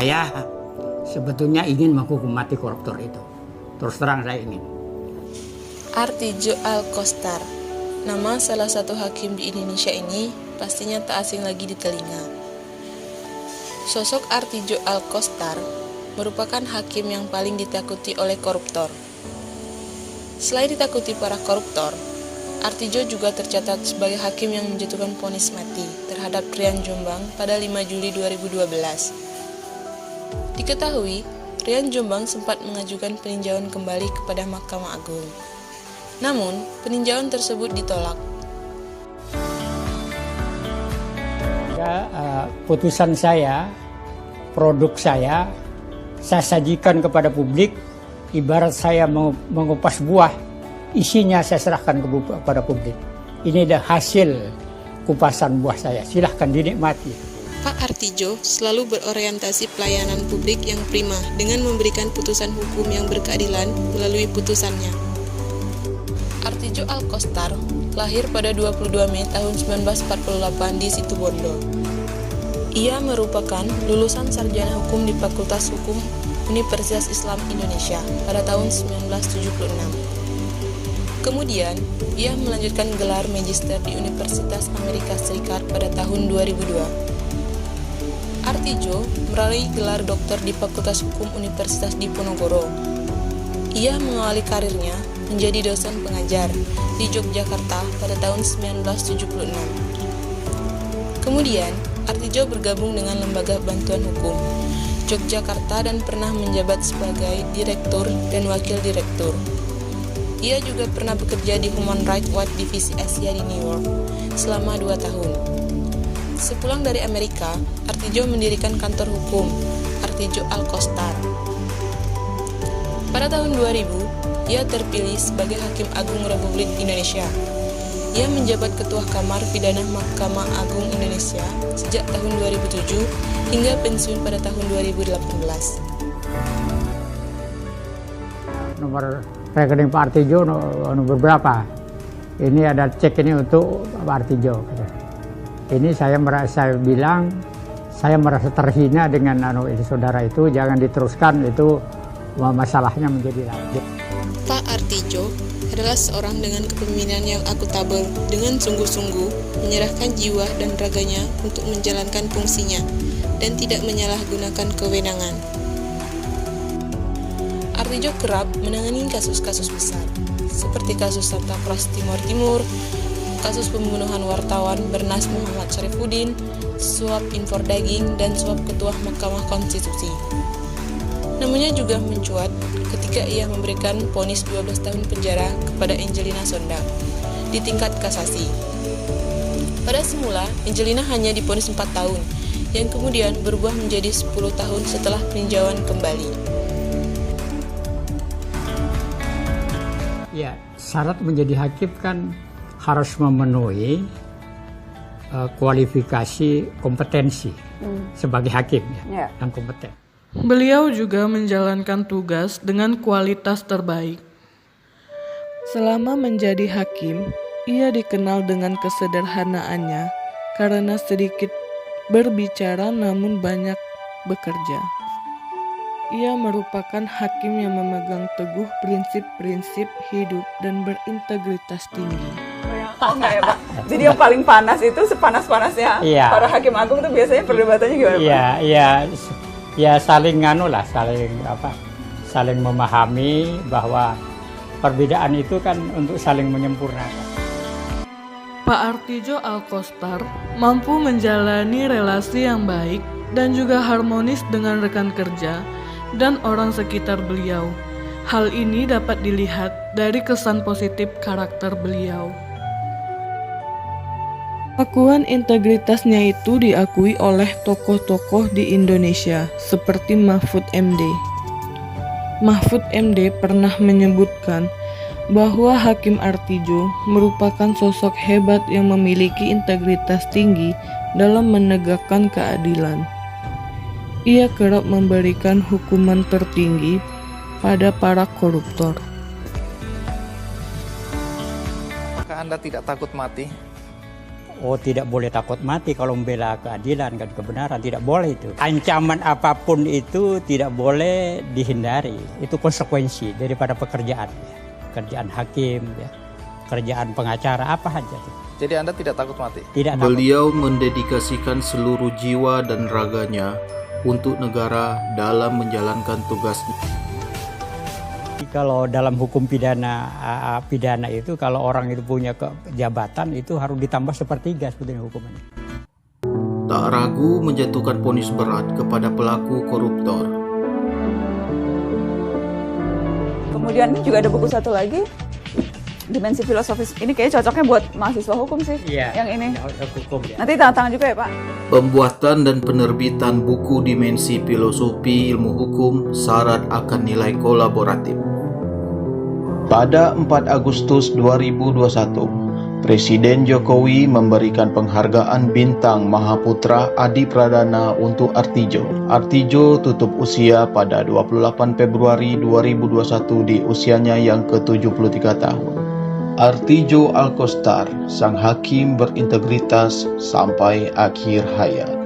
saya sebetulnya ingin menghukum mati koruptor itu. Terus terang saya ingin. Artijo Alkostar, nama salah satu hakim di Indonesia ini pastinya tak asing lagi di telinga. Sosok Artijo Alkostar merupakan hakim yang paling ditakuti oleh koruptor. Selain ditakuti para koruptor, Artijo juga tercatat sebagai hakim yang menjatuhkan vonis mati terhadap Rian Jombang pada 5 Juli 2012. Diketahui, Rian Jombang sempat mengajukan peninjauan kembali kepada Mahkamah Agung. Namun, peninjauan tersebut ditolak. Putusan saya, produk saya sajikan kepada publik. Ibarat saya mengupas buah, isinya saya serahkan kepada publik. Ini adalah hasil kupasan buah saya, silahkan dinikmati. Pak Artijo selalu berorientasi pelayanan publik yang prima dengan memberikan putusan hukum yang berkeadilan melalui putusannya. Artijo Alkostar lahir pada 22 Mei tahun 1948 di Situbondo. Ia merupakan lulusan sarjana hukum di Fakultas Hukum Universitas Islam Indonesia pada tahun 1976. Kemudian, ia melanjutkan gelar magister di Universitas Amerika Serikat pada tahun 2002. Artijo meraih gelar doktor di Fakultas Hukum Universitas Diponegoro. Ia mengawali karirnya menjadi dosen pengajar di Yogyakarta pada tahun 1976. Kemudian, Artijo bergabung dengan Lembaga Bantuan Hukum Yogyakarta dan pernah menjabat sebagai direktur dan wakil direktur. Ia juga pernah bekerja di Human Rights Watch Divisi Asia di New York selama 2 tahun. Sepulang dari Amerika, Artijo mendirikan kantor hukum Artijo Alkostar. Pada tahun 2000, ia terpilih sebagai Hakim Agung Republik Indonesia. Ia menjabat Ketua Kamar Pidana Mahkamah Agung Indonesia sejak tahun 2007 hingga pensiun pada tahun 2018. Nomor rekening Pak Artijo nomor berapa? Ini ada cek ini untuk Pak Artijo. Ini saya bilang saya merasa terhina dengan saudara itu, jangan diteruskan, itu masalahnya menjadi lanjut. Pak Artijo adalah seorang dengan kepemimpinan yang akuntabel, dengan sungguh-sungguh menyerahkan jiwa dan raganya untuk menjalankan fungsinya dan tidak menyalahgunakan kewenangan. Artijo kerap menangani kasus-kasus besar, seperti kasus Santa Cruz Timur, kasus pembunuhan wartawan Bernas Muhammad Syarifuddin, suap impor daging, dan suap Ketua Mahkamah Konstitusi. Namanya juga mencuat ketika ia memberikan vonis 12 tahun penjara kepada Angelina Sondakh di tingkat kasasi. Pada semula, Angelina hanya divonis 4 tahun, yang kemudian berubah menjadi 10 tahun setelah peninjauan kembali. Ya, syarat menjadi hakim kan harus memenuhi kualifikasi kompetensi sebagai hakim yang kompeten. Beliau juga menjalankan tugas dengan kualitas terbaik. Selama menjadi hakim, ia dikenal dengan kesederhanaannya karena sedikit berbicara namun banyak bekerja. Ia merupakan hakim yang memegang teguh prinsip-prinsip hidup dan berintegritas tinggi. Oh enggak ya Pak? Jadi yang paling panas itu sepanas-panasnya para hakim agung itu biasanya perdebatannya gimana Pak? Ya saling saling memahami bahwa perbedaan itu kan untuk saling menyempurnakan. Pak Artijo Alkostar mampu menjalani relasi yang baik dan juga harmonis dengan rekan kerja dan orang sekitar beliau. Hal ini dapat dilihat dari kesan positif karakter beliau. Akuan integritasnya itu diakui oleh tokoh-tokoh di Indonesia seperti Mahfud MD. Mahfud MD pernah menyebutkan bahwa Hakim Artijo merupakan sosok hebat yang memiliki integritas tinggi dalam menegakkan keadilan. Ia kerap memberikan hukuman tertinggi pada para koruptor. Apakah Anda tidak takut mati? Oh, tidak boleh takut mati kalau membela keadilan dan kebenaran, tidak boleh itu. Ancaman apapun itu tidak boleh dihindari. Itu konsekuensi daripada pekerjaan. Kerjaan hakim, ya. Kerjaan pengacara, apa saja. Jadi Anda tidak takut mati? Tidak takut. Beliau mendedikasikan seluruh jiwa dan raganya untuk negara dalam menjalankan tugasnya. Kalau dalam hukum pidana itu kalau orang itu punya jabatan itu harus ditambah 1/3 sebetulnya hukumannya. Tak ragu menjatuhkan vonis berat kepada pelaku koruptor. Kemudian juga ada buku satu lagi, Dimensi Filosofis. Ini kayaknya cocoknya buat mahasiswa hukum sih. Iya, yang ini. Hukum, ya. Nanti tanda tangan juga ya Pak. Pembuatan dan penerbitan buku Dimensi Filosofi Ilmu Hukum syarat akan nilai kolaboratif. Pada 4 Agustus 2021, Presiden Jokowi memberikan penghargaan Bintang Mahaputra Adi Pradana untuk Artijo. Artijo tutup usia pada 28 Februari 2021 di usianya yang ke-73 tahun. Artijo Alkostar, sang hakim berintegritas sampai akhir hayat.